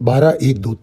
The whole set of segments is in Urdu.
12 1 2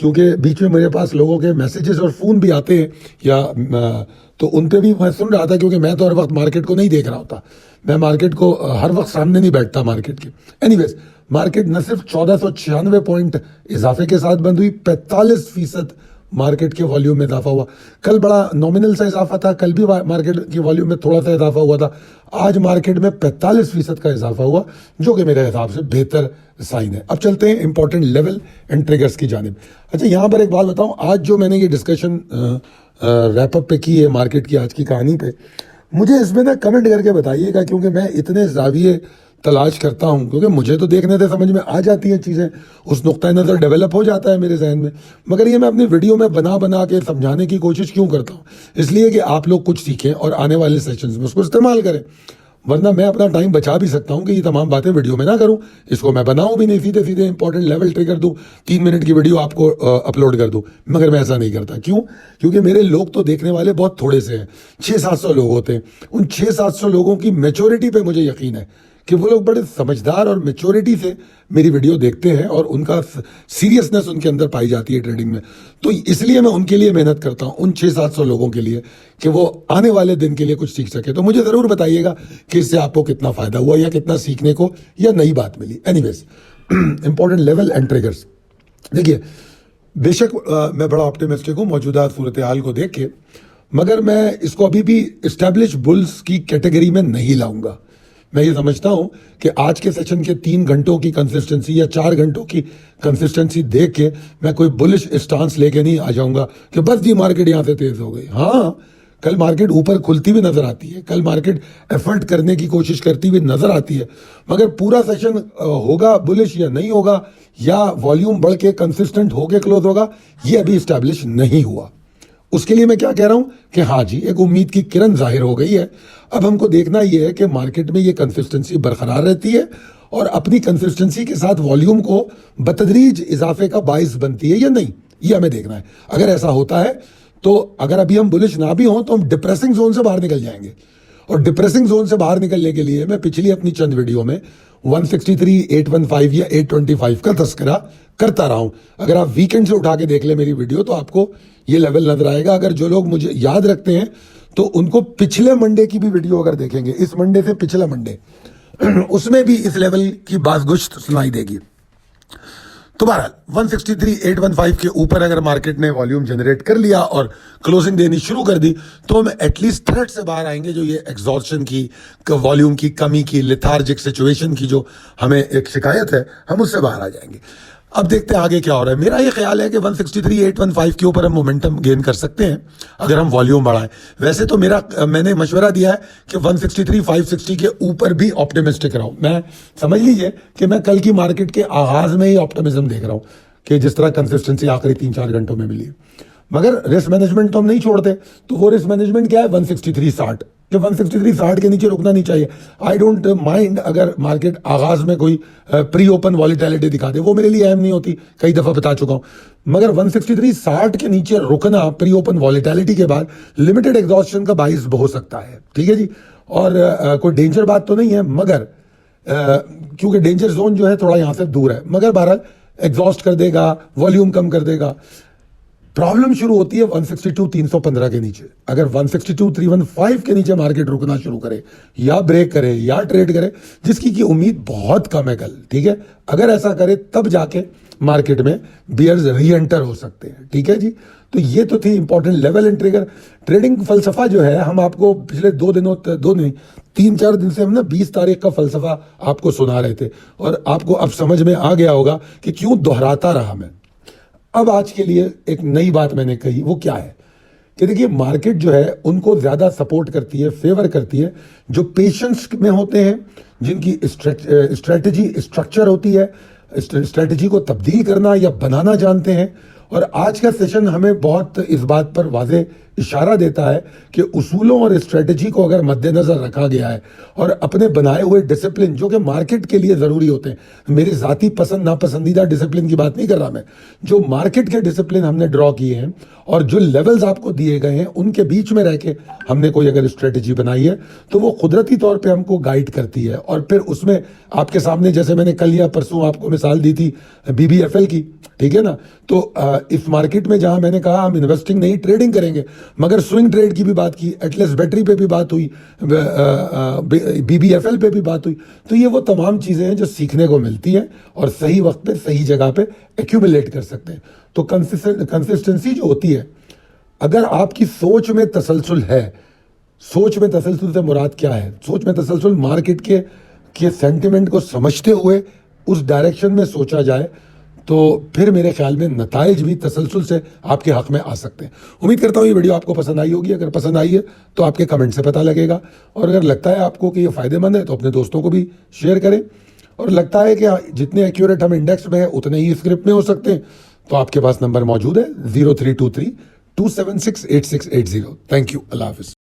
کیونکہ بیچ میں میرے پاس لوگوں کے میسیجز اور فون بھی آتے ہیں یا تو ان پہ بھی میں سن رہا تھا، کیونکہ میں تو ہر وقت مارکیٹ کو نہیں دیکھ رہا ہوتا، میں مارکیٹ کو ہر وقت سامنے نہیں بیٹھتا مارکیٹ کے. اینی ویز مارکیٹ نہ صرف 1496 پوائنٹ اضافے کے ساتھ بند ہوئی، 45% مارکیٹ کے والیوم میں اضافہ ہوا. کل بڑا نومینل سا اضافہ تھا، کل بھی مارکیٹ کی والیوم میں تھوڑا سا اضافہ ہوا تھا. آج مارکیٹ میں 45% کا اضافہ ہوا، جو کہ میرے حساب سے بہتر سائن ہے. اب چلتے ہیں امپورٹنٹ لیول اینڈ ٹریگرز کی جانب. اچھا یہاں پر ایک بات بتاؤں، آج جو میں نے یہ ڈسکشن ریپ اپ پہ کی ہے مارکیٹ کی آج کی کہانی پہ، مجھے اس میں نا کمنٹ کر کے بتائیے گا، کیونکہ میں اتنے زاویے تلاش کرتا ہوں، کیونکہ مجھے تو دیکھنے سے سمجھ میں آ جاتی ہیں چیزیں، اس نقطۂ نظر ڈیولپ ہو جاتا ہے میرے ذہن میں، مگر یہ میں اپنی ویڈیو میں بنا کے سمجھانے کی کوشش کیوں کرتا ہوں؟ اس لیے کہ آپ لوگ کچھ سیکھیں اور آنے والے سیشنز میں اس کو استعمال کریں. ورنہ میں اپنا ٹائم بچا بھی سکتا ہوں کہ یہ تمام باتیں ویڈیو میں نہ کروں، اس کو میں بناؤں بھی نہیں، سیدھے امپورٹنٹ لیول ٹریگر دوں، 3 منٹ کی ویڈیو آپ کو اپلوڈ کر دوں. مگر میں ایسا نہیں کرتا. کیوں؟ کیونکہ میرے لوگ تو دیکھنے والے بہت تھوڑے سے ہیں، 600-700 لوگ ہوتے ہیں. ان 600-700 لوگوں کی میچورٹی پہ مجھے یقین ہے کہ وہ لوگ بڑے سمجھدار اور میچورٹی سے میری ویڈیو دیکھتے ہیں اور ان کا سیریسنس ان کے اندر پائی جاتی ہے ٹریڈنگ میں. تو اس لیے میں ان کے لیے محنت کرتا ہوں، ان 600-700 لوگوں کے لیے، کہ وہ آنے والے دن کے لیے کچھ سیکھ سکے. تو مجھے ضرور بتائیے گا کہ اس سے آپ کو کتنا فائدہ ہوا یا کتنا سیکھنے کو یا نئی بات ملی. Anyways important level and triggers. دیکھیے بے شک میں بڑا آپٹیمسٹک ہوں موجودہ صورتحال کو دیکھ کے، مگر میں اس کو ابھی بھی اسٹیبلش بلز کی کیٹیگری میں نہیں لاؤں گا. میں یہ سمجھتا ہوں کہ آج کے سیشن کے 3 گھنٹوں کی کنسسٹنسی یا 4 گھنٹوں کی کنسسٹنسی دیکھ کے میں کوئی بلش اسٹانس لے کے نہیں آ جاؤں گا کہ بس جی مارکیٹ یہاں سے تیز ہو گئی. ہاں کل مارکیٹ اوپر کھلتی ہوئی نظر آتی ہے، کل مارکیٹ ایفرٹ کرنے کی کوشش کرتی ہوئی نظر آتی ہے، مگر پورا سیشن ہوگا بلش یا نہیں ہوگا، یا والیوم بڑھ کے کنسسٹنٹ ہو کے کلوز ہوگا، یہ ابھی اسٹیبلش نہیں ہوا. اس کے لیے میں کیا کہہ رہا ہوں کہ ہاں جی ایک امید کی کرن ظاہر ہو گئی ہے. اب ہم کو دیکھنا یہ ہے کہ مارکیٹ میں یہ کنسسٹنسی برقرار رہتی ہے اور اپنی کنسسٹنسی کے ساتھ والیوم کو بتدریج اضافے کا باعث بنتی ہے یا نہیں، یہ ہمیں دیکھنا ہے. اگر ایسا ہوتا ہے تو اگر ابھی ہم بلش نہ بھی ہوں تو ہم ڈپریسنگ زون سے باہر نکل جائیں گے. اور ڈپریسنگ زون سے باہر نکلنے کے لیے میں پچھلی اپنی چند ویڈیو میں 163, 815 یا 825 کا تذکرہ کرتا رہا ہوں. اگر آپ ویکینڈ سے اٹھا کے دیکھ لیں میری ویڈیو تو آپ کو یہ لیول نظر آئے گا. اگر جو لوگ مجھے یاد رکھتے ہیں تو ان کو پچھلے منڈے کی بھی ویڈیو اگر دیکھیں گے، اس منڈے سے پچھلا منڈے، اس میں بھی اس لیول کی باز گشت سنائی دے گی. تو بہرحال 163, 815 کے اوپر اگر مارکیٹ نے والیوم جنریٹ کر لیا اور کلوزنگ دینی شروع کر دی تو ہم ایٹ لیسٹ تھریٹ سے باہر آئیں گے، جو یہ ایگزاسشن کی، والیوم کی کمی کی، لیتھارجک سچویشن کی جو ہمیں ایک شکایت ہے، ہم اس سے باہر آ جائیں گے. اب دیکھتے ہیں آگے کیا ہو رہا ہے. میرا یہ خیال ہے کہ 163, 815 کے اوپر ہم مومنٹم گین کر سکتے ہیں اگر ہم والیوم بڑھائیں. ویسے تو میں نے مشورہ دیا ہے کہ 163, 560 کے اوپر بھی آپٹیمسٹک رہوں. میں سمجھ لیجئے کہ میں کل کی مارکیٹ کے آغاز میں ہی آپٹیمزم دیکھ رہا ہوں کہ جس طرح کنسسٹنسی آخری 3-4 گھنٹوں میں ملی. مگر رسک مینجمنٹ تو ہم نہیں چھوڑتے. تو وہ رسک مینجمنٹ کیا ہے؟ 163.60 کہ 163.60 کے نیچے رکنا نہیں چاہیے. آئی ڈونٹ مائنڈ اگر مارکیٹ آغاز میں کوئی پری اوپن والیٹیلٹی دکھا دے، وہ میرے لیے اہم نہیں ہوتی، کئی دفعہ بتا چکا ہوں. مگر 163.60 کے نیچے رکنا پری اوپن والیٹیلٹی کے بعد لمیٹڈ ایگزاسشن کا باعث ہو سکتا ہے. ٹھیک ہے جی، اور کوئی ڈینجر بات تو نہیں ہے، مگر کیونکہ ڈینجر زون جو ہے تھوڑا یہاں سے دور ہے، مگر بہرحال ایگزاسٹ کر دے گا، والیوم کم کر دے گا. پرابلم شروع ہوتی ہے 162,315 کے نیچے. اگر 162,315 کے نیچے مارکیٹ رکنا شروع کرے یا بریک کرے یا ٹریڈ کرے، جس کی امید بہت کم ہے کل، ٹھیک ہے، اگر ایسا کرے تب جا کے مارکیٹ میں بیئرز ری انٹر ہو سکتے ہیں. ٹھیک ہے جی، تو یہ تو تھی important level and trigger. Trading فلسفہ جو ہے ہم آپ کو پچھلے 3-4 دن سے ہم نا 20 تاریخ کا فلسفہ آپ کو سنا رہے تھے، اور آپ کو اب سمجھ میں آ گیا ہوگا کہ کیوں دہراتا رہا میں. اب آج کے لیے ایک نئی بات میں نے کہی، وہ کیا ہے کہ دیکھیے مارکیٹ جو ہے ان کو زیادہ سپورٹ کرتی ہے، فیور کرتی ہے جو پیشنس میں ہوتے ہیں، جن کی اسٹریٹجی اسٹرکچر ہوتی ہے، اسٹریٹجی کو تبدیل کرنا یا بنانا جانتے ہیں. اور آج کا سیشن ہمیں بہت اس بات پر واضح اشارہ دیتا ہے کہ اصولوں اور اسٹریٹجی کو اگر مد نظر رکھا گیا ہے اور اپنے بنائے ہوئے ڈسپلن جو کہ مارکیٹ کے لیے ضروری ہوتے ہیں، میرے ذاتی پسند ناپسندیدہ ڈسپلن کی بات نہیں کر رہا میں، جو مارکیٹ کے ڈسپلن ہم نے ڈرا کیے ہیں اور جو لیولز آپ کو دیے گئے ہیں ان کے بیچ میں رہ کے ہم نے کوئی اگر اسٹریٹجی بنائی ہے تو وہ قدرتی طور پہ ہم کو گائیڈ کرتی ہے. اور پھر اس میں آپ کے سامنے جیسے میں نے کل یا پرسوں آپ کو مثال دی تھی BBFL کی، ٹھیک ہے نا، تو اس مارکیٹ میں جہاں میں نے کہا ہم انویسٹنگ نہیں ٹریڈنگ کریں گے، مگر سوئنگ ٹریڈ کی بھی بات کی، ایٹلس بیٹری پہ بھی بات ہوئی، BBFL پہ بھی بات ہوئی. تو یہ وہ تمام چیزیں ہیں جو سیکھنے کو ملتی ہیں اور صحیح وقت پہ صحیح جگہ پہ ایکیومولیٹ کر سکتے ہیں. تو کنسسٹنسی جو ہوتی ہے، اگر آپ کی سوچ میں تسلسل ہے، سوچ میں تسلسل سے مراد کیا ہے؟ سوچ میں تسلسل مارکیٹ کے سینٹیمنٹ کو سمجھتے ہوئے اس ڈائریکشن میں سوچا جائے تو پھر میرے خیال میں نتائج بھی تسلسل سے آپ کے حق میں آ سکتے ہیں. امید کرتا ہوں یہ ویڈیو آپ کو پسند آئی ہوگی. اگر پسند آئی ہے تو آپ کے کمنٹ سے پتہ لگے گا، اور اگر لگتا ہے آپ کو کہ یہ فائدہ مند ہے تو اپنے دوستوں کو بھی شیئر کریں. اور لگتا ہے کہ جتنے ایکیوریٹ ہم انڈیکس میں ہیں اتنے ہی اسکرپٹ میں ہو سکتے ہیں تو آپ کے پاس نمبر موجود ہے 0323 276 8680. Thank you. اللہ حافظ.